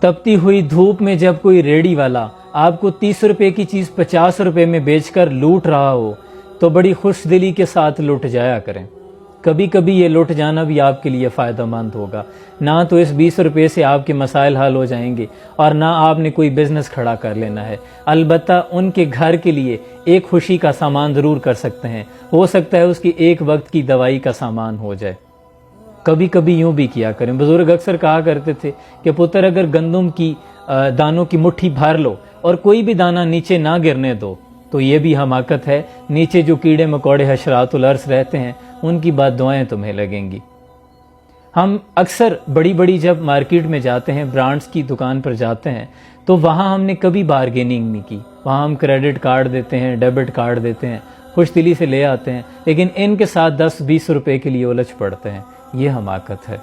تپتی ہوئی دھوپ میں جب کوئی ریڑھی والا آپ کو 30 روپے کی چیز 50 روپے میں بیچ کر لوٹ رہا ہو تو بڑی خوش دلی کے ساتھ لٹ جایا کریں۔ کبھی کبھی یہ لٹ جانا بھی آپ کے لیے فائدہ مند ہوگا، نہ تو اس 20 روپے سے آپ کے مسائل حل ہو جائیں گے اور نہ آپ نے کوئی بزنس کھڑا کر لینا ہے، البتہ ان کے گھر کے لیے ایک خوشی کا سامان ضرور کر سکتے ہیں، ہو سکتا ہے اس کی ایک وقت کی دوائی کا سامان ہو جائے۔ کبھی کبھی یوں بھی کیا کریں، بزرگ اکثر کہا کرتے تھے کہ پتر اگر گندم کی دانوں کی مٹھی بھر لو اور کوئی بھی دانہ نیچے نہ گرنے دو تو یہ بھی حماقت ہے، نیچے جو کیڑے مکوڑے حشرات الارض رہتے ہیں ان کی بد دعائیں تمہیں لگیں گی۔ ہم اکثر بڑی بڑی جب مارکیٹ میں جاتے ہیں، برانڈز کی دکان پر جاتے ہیں تو وہاں ہم نے کبھی بارگیننگ نہیں کی، وہاں ہم کریڈٹ کارڈ دیتے ہیں، ڈیبٹ کارڈ دیتے ہیں، خوش دلی سے لے آتے ہیں، لیکن ان کے ساتھ 10-20 روپے کے لیے الجھ پڑتے ہیں۔ یہ حماقت ہے۔